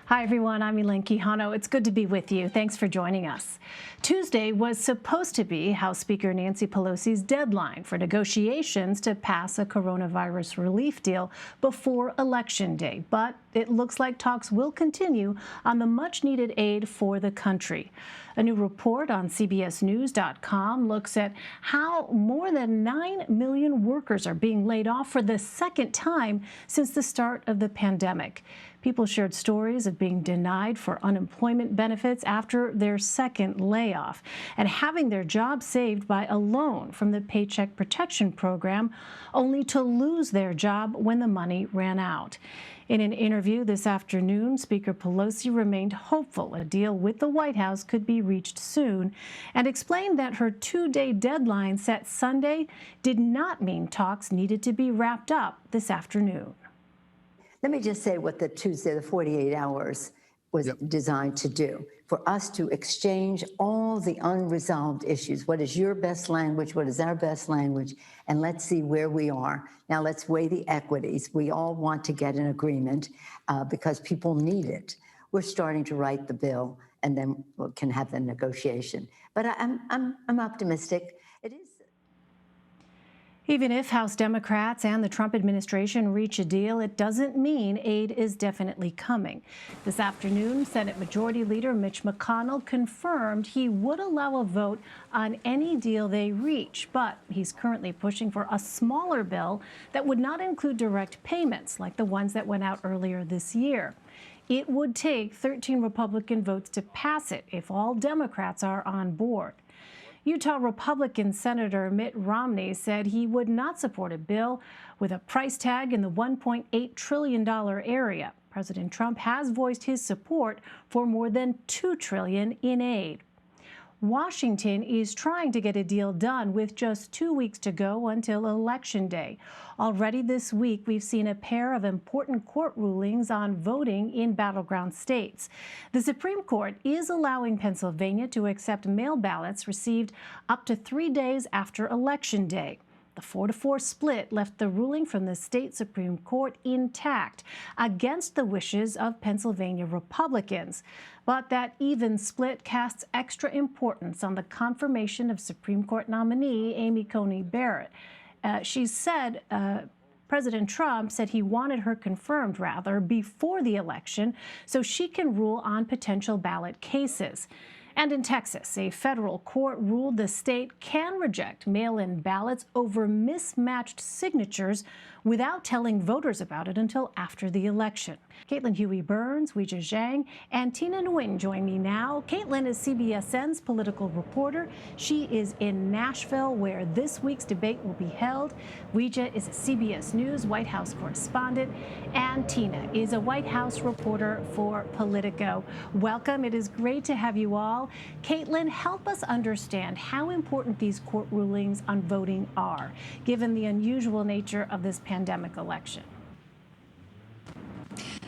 Hi, everyone. I'm Elaine Quijano. It's good to be with you. Thanks for joining us. Tuesday was supposed to be House Speaker Nancy Pelosi's deadline for negotiations to pass a coronavirus relief deal before Election Day, but it looks like talks will continue on the much-needed aid for the country. A new report on CBSNews.com looks at how more than 9 million workers are being laid off for the second time since the start of the pandemic. People shared stories of being denied for unemployment benefits after their second layoff and having their job saved by a loan from the Paycheck Protection Program, only to lose their job when the money ran out. In an interview this afternoon, Speaker Pelosi remained hopeful a deal with the White House could be reached soon and explained that her two-day deadline set Sunday did not mean talks needed to be wrapped up this afternoon. Let me just say what the Tuesday, the 48 hours, was designed to do, for us to exchange all the unresolved issues. What is your best language? What is our best language? And let's see where we are. Now let's weigh the equities. We all want to get an agreement because people need it. We're starting to write the bill, and then we can have the negotiation. But I'm optimistic. It is. Even if House Democrats and the Trump administration reach a deal, it doesn't mean aid is definitely coming. This afternoon, Senate Majority Leader Mitch McConnell confirmed he would allow a vote on any deal they reach, but he's currently pushing for a smaller bill that would not include direct payments like the ones that went out earlier this year. It would take 13 Republican votes to pass it if all Democrats are on board. Utah Republican Senator Mitt Romney said he would not support a bill with a price tag in the $1.8 trillion area. President Trump has voiced his support for more than $2 trillion in aid. Washington is trying to get a deal done with just 2 weeks to go until Election Day. Already this week, we've seen a pair of important court rulings on voting in battleground states. The Supreme Court is allowing Pennsylvania to accept mail ballots received up to 3 days after Election Day. The 4-4 split left the ruling from the state Supreme Court intact against the wishes of Pennsylvania Republicans. But that even split casts extra importance on the confirmation of Supreme Court nominee Amy Coney Barrett. President Trump said he wanted her confirmed, before the election so she can rule on potential ballot cases. And in Texas, a federal court ruled the state can reject mail-in ballots over mismatched signatures without telling voters about it until after the election. Caitlin Huey-Burns, Weijia Jiang, and Tina Nguyen join me now. Caitlin is CBSN's political reporter. She is in Nashville, where this week's debate will be held. Weijia is a CBS News White House correspondent, and Tina is a White House reporter for Politico. Welcome. It is great to have you all. Caitlin, help us understand how important these court rulings on voting are, given the unusual nature of this pandemic election.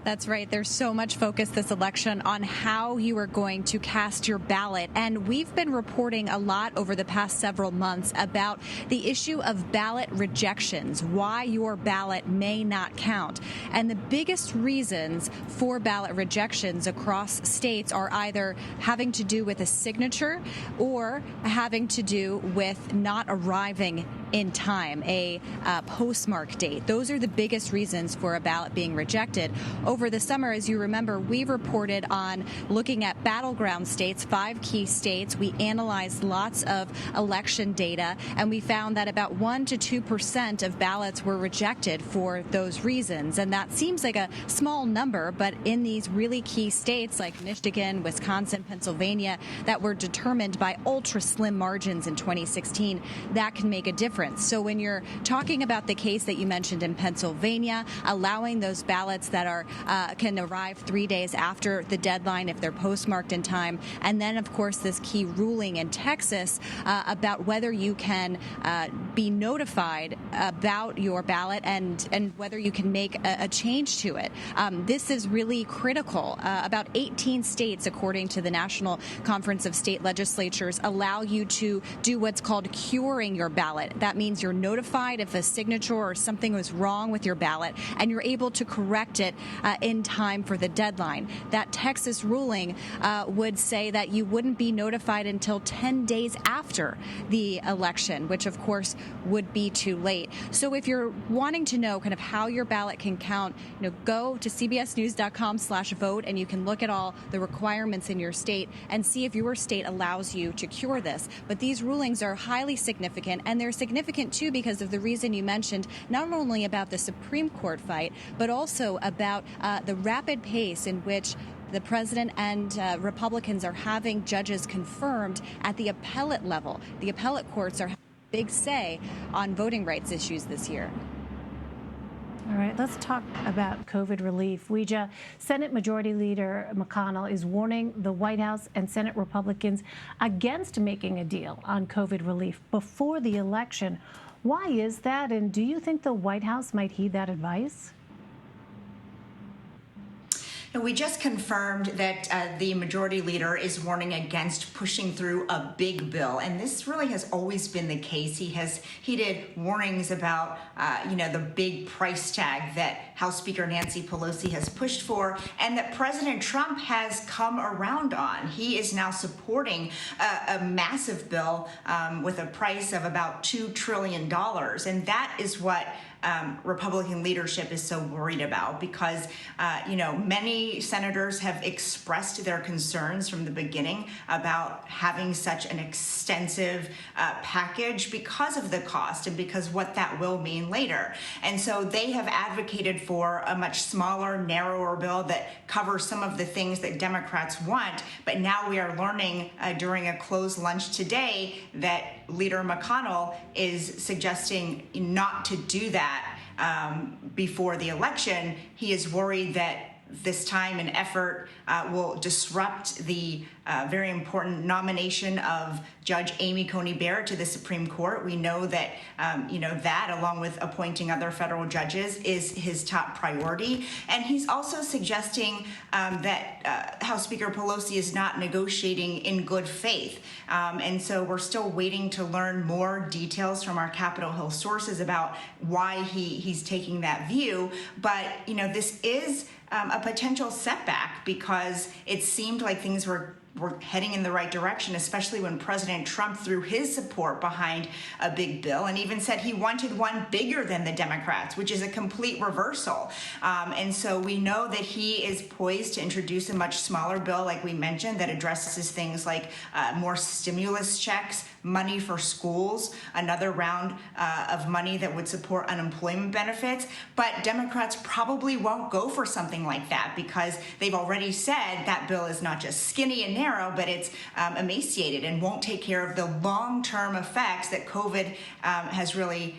That's right. There's so much focus this election on how you are going to cast your ballot. And we've been reporting a lot over the past several months about the issue of ballot rejections, why your ballot may not count. And the biggest reasons for ballot rejections across states are either having to do with a signature or having to do with not arriving in time, a postmark date. Those are the biggest reasons for a ballot being rejected. Over the summer, as you remember, we reported on looking at battleground states, 5 key states. We analyzed lots of election data, and we found that about 1% to 2% of ballots were rejected for those reasons. And that seems like a small number, but in these really key states like Michigan, Wisconsin, Pennsylvania, that were determined by ultra slim margins in 2016, that can make a difference. So when you're talking about the case that you mentioned in Pennsylvania, allowing those ballots that are can arrive 3 days after the deadline if they're postmarked in time, and then, of course, this key ruling in Texas about whether you can be notified about your ballot and whether you can make a change to it. This is really critical. About 18 states, according to the National Conference of State Legislatures, allow you to do what's called curing your ballot. That means you're notified if a signature or something was wrong with your ballot, and you're able to correct it in time for the deadline. That Texas ruling would say that you wouldn't be notified until 10 days after the election, which of course would be too late. So if you're wanting to know kind of how your ballot can count, go to cbsnews.com/vote, and you can look at all the requirements in your state and see if your state allows you to cure this. But these rulings are highly significant, and they're significant too because of the reason you mentioned, not only about the Supreme Court fight, but also about the rapid pace in which the president and Republicans are having judges confirmed at the appellate level. The appellate courts are having a big say on voting rights issues this year. All right, let's talk about COVID relief. Weijia, Senate Majority Leader McConnell is warning the White House and Senate Republicans against making a deal on COVID relief before the election. Why is that, and do you think the White House might heed that advice? We just confirmed that the majority leader is warning against pushing through a big bill, and this really has always been the case. He has heeded warnings about, the big price tag that House Speaker Nancy Pelosi has pushed for, and that President Trump has come around on. He is now supporting a massive bill with a price of about $2 trillion, and that is what Republican leadership is so worried about because, many senators have expressed their concerns from the beginning about having such an extensive package because of the cost and because what that will mean later. And so they have advocated for a much smaller, narrower bill that covers some of the things that Democrats want. But now we are learning during a closed lunch today that Leader McConnell is suggesting not to do that before the election. He is worried that this time and effort will disrupt the very important nomination of Judge Amy Coney Barrett to the Supreme Court. We know that, that along with appointing other federal judges is his top priority. And he's also suggesting that House Speaker Pelosi is not negotiating in good faith. And so we're still waiting to learn more details from our Capitol Hill sources about why he's taking that view. But, this is a potential setback because it seemed like things were heading in the right direction, especially when President Trump threw his support behind a big bill and even said he wanted one bigger than the Democrats, which is a complete reversal. And so we know that he is poised to introduce a much smaller bill, like we mentioned, that addresses things like more stimulus checks, money for schools, another round of money that would support unemployment benefits. But Democrats probably won't go for something like that because they've already said that bill is not just skinny and narrow, but it's emaciated and won't take care of the long-term effects that COVID has really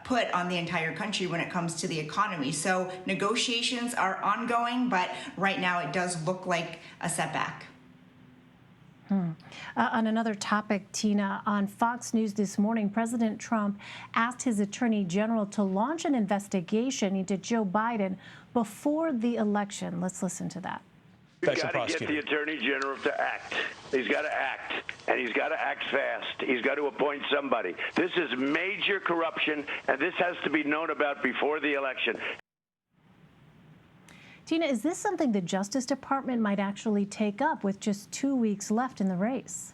put on the entire country when it comes to the economy. So negotiations are ongoing, but right now it does look like a setback. On another topic, Tina, on Fox News this morning, President Trump asked his attorney general to launch an investigation into Joe Biden before the election. Let's listen to that. We've got to get the attorney general to act. He's got to act, and he's got to act fast. He's got to appoint somebody. This is major corruption, and this has to be known about before the election. Tina, is this something the Justice Department might actually take up with just 2 weeks left in the race?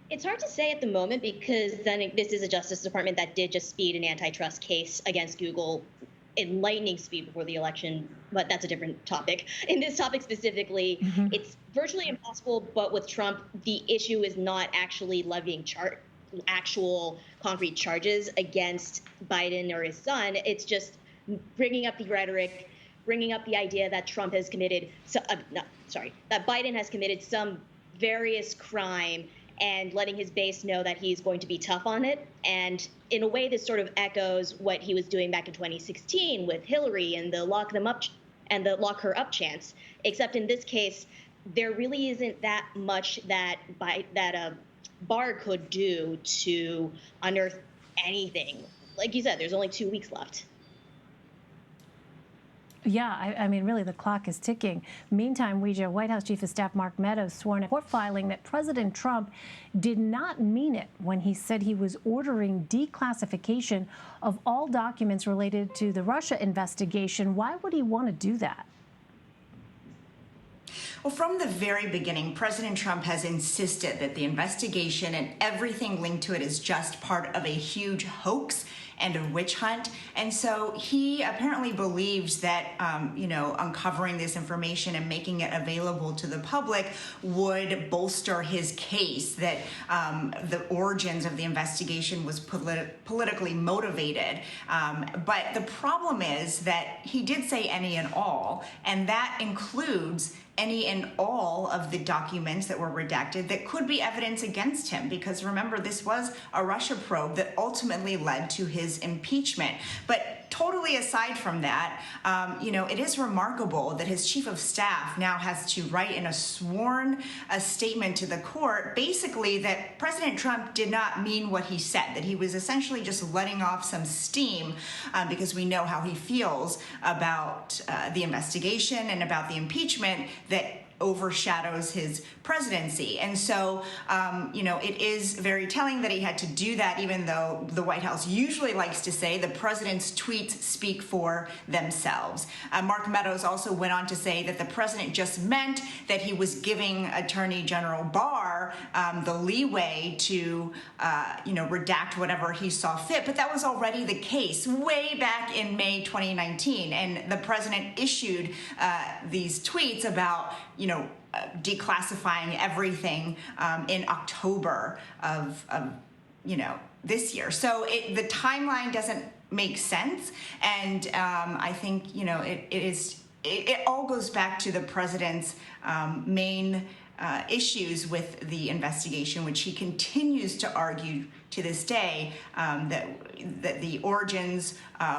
It's hard to say at the moment because then this is a Justice Department that did just speed an antitrust case against Google in lightning speed before the election, but that's a different topic. In this topic specifically, it's virtually impossible, but with Trump, the issue is not actually levying actual concrete charges against Biden or his son. It's just bringing up the rhetoric, bringing up the idea that Trump has committed, that Biden has committed some various crime and letting his base know that he's going to be tough on it. And in a way, this sort of echoes what he was doing back in 2016 with Hillary and the lock them up and the lock her up chance. Except in this case, there really isn't that much that Barr could do to unearth anything. Like you said, there's only 2 weeks left. Yeah, I mean, really, the clock is ticking. Meantime, Weijia White House Chief of Staff Mark Meadows swore in a court filing that President Trump did not mean it when he said he was ordering declassification of all documents related to the Russia investigation. Why would he want to do that? Well, from the very beginning, President Trump has insisted that the investigation and everything linked to it is just part of a huge hoax and a witch hunt. And so he apparently believes that, uncovering this information and making it available to the public would bolster his case that the origins of the investigation was politically motivated. But the problem is that he did say any and all, and that includes any and all of the documents that were redacted that could be evidence against him, because remember, this was a Russia probe that ultimately led to his impeachment. But totally aside from that, it is remarkable that his chief of staff now has to write in a sworn statement to the court, basically that President Trump did not mean what he said, that he was essentially just letting off some steam because we know how he feels about the investigation and about the impeachment that overshadows his presidency. And so, it is very telling that he had to do that, even though the White House usually likes to say the president's tweets speak for themselves. Mark Meadows also went on to say that the president just meant that he was giving Attorney General Barr the leeway to, redact whatever he saw fit. But that was already the case way back in May 2019. And the president issued these tweets about, declassifying everything in October of this year. So the timeline doesn't make sense, and I think it all goes back to the president's main issues with the investigation, which he continues to argue to this day, that the origins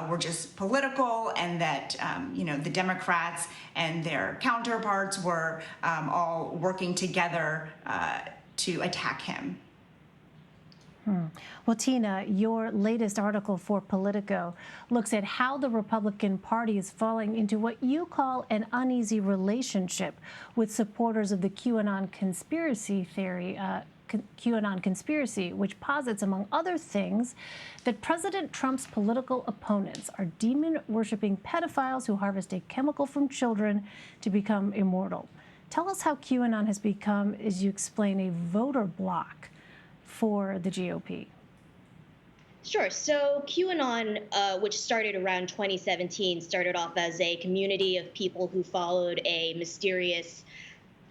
were just political, and that the Democrats and their counterparts were all working together to attack him. Well, Tina, your latest article for Politico looks at how the Republican Party is falling into what you call an uneasy relationship with supporters of the QAnon conspiracy theory, QAnon conspiracy, which posits, among other things, that President Trump's political opponents are demon-worshiping pedophiles who harvest a chemical from children to become immortal. Tell us how QAnon has become, as you explain, a voter bloc for the GOP. Sure. So QAnon, which started around 2017, started off as a community of people who followed a mysterious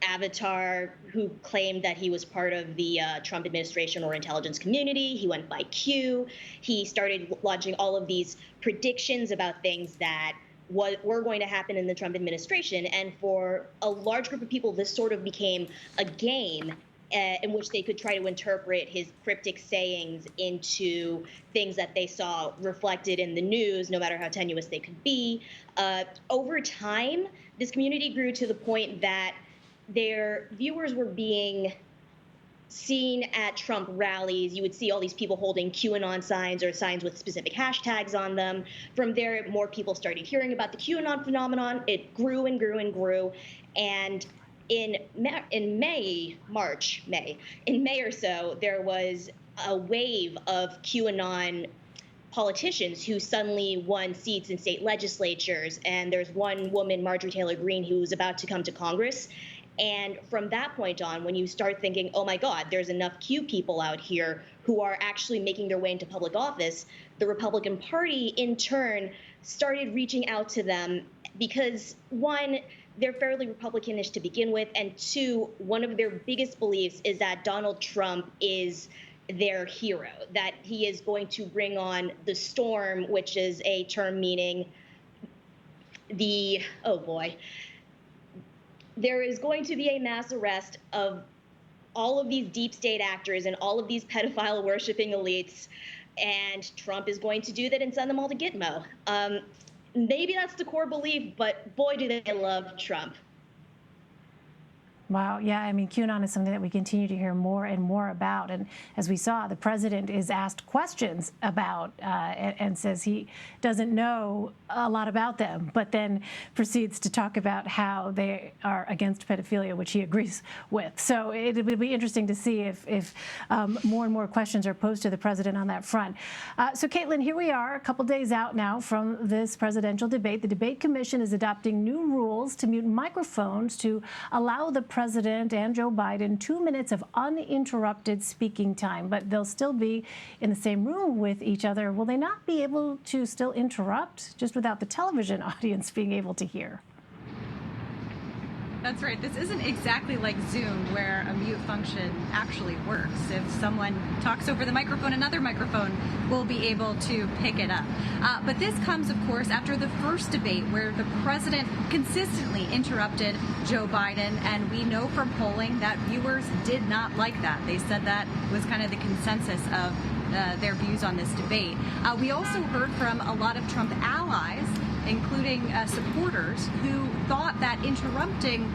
avatar who claimed that he was part of the Trump administration or intelligence community. He went by Q. He started launching all of these predictions about things that were going to happen in the Trump administration. And for a large group of people, this sort of became a game in which they could try to interpret his cryptic sayings into things that they saw reflected in the news, no matter how tenuous they could be. Over time, this community grew to the point that their viewers were being seen at Trump rallies. You would see all these people holding QAnon signs or signs with specific hashtags on them. From there, more people started hearing about the QAnon phenomenon. It grew and grew and grew. And in May or so, there was a wave of QAnon politicians who suddenly won seats in state legislatures. And there's one woman, Marjorie Taylor Greene, who was about to come to Congress. And from that point on, when you start thinking, oh my God, there's enough Q people out here who are actually making their way into public office, the Republican Party, in turn, started reaching out to them because, one, they're fairly Republicanish to begin with, and two, one of their biggest beliefs is that Donald Trump is their hero, that he is going to bring on the storm, which is a term meaning there is going to be a mass arrest of all of these deep state actors and all of these pedophile worshiping elites, and Trump is going to do that and send them all to Gitmo. Maybe that's the core belief, but boy, do they love Trump. Wow. Yeah. I mean, QAnon is something that we continue to hear more and more about. And as we saw, the president is asked questions about and says he doesn't know a lot about them, but then proceeds to talk about how they are against pedophilia, which he agrees with. So it would be interesting to see if more and more questions are posed to the president on that front. So, Caitlin, here we are a couple days out now from this presidential debate. The Debate Commission is adopting new rules to mute microphones to allow the president and Joe Biden 2 minutes of uninterrupted speaking time, but they'll still be in the same room with each other. Will they not be able to still interrupt, just without the television audience being able to hear? That's right. This isn't exactly like Zoom, where a mute function actually works. If someone talks over the microphone, another microphone will be able to pick it up. But this comes, of course, after the first debate where the president consistently interrupted Joe Biden. And we know from polling that viewers did not like that. They said that was kind of the consensus of their views on this debate. We also heard from a lot of Trump allies, including supporters, who thought that interrupting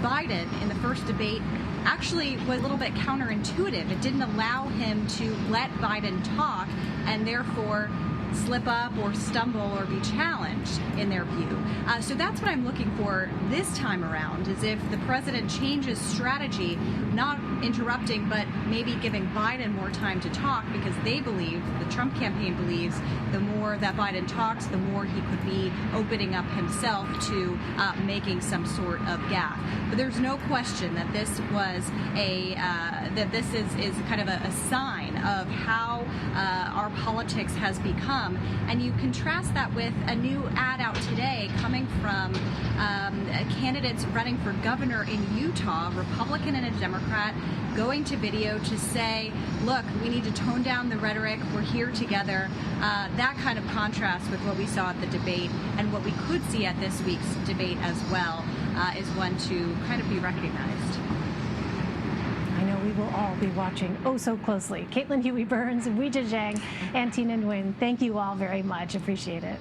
Biden in the first debate actually was a little bit counterintuitive. It didn't allow him to let Biden talk and therefore slip up or stumble or be challenged in their view. So that's what I'm looking for this time around, is if the president changes strategy, not interrupting, but maybe giving Biden more time to talk, because they believe, the Trump campaign believes, the more that Biden talks, the more he could be opening up himself to making some sort of gaffe. But there's no question that this was that this is kind of a sign of how our politics has become. And you contrast that with a new ad out today coming from candidates running for governor in Utah, Republican and a Democrat, going to video to say, look, we need to tone down the rhetoric, we're here together. That kind of contrast with what we saw at the debate and what we could see at this week's debate as well is one to kind of be recognized. I know we will all be watching oh so closely. Caitlin Huey-Burns, Weijia Jiang, and Tina Nguyen, thank you all very much. Appreciate it.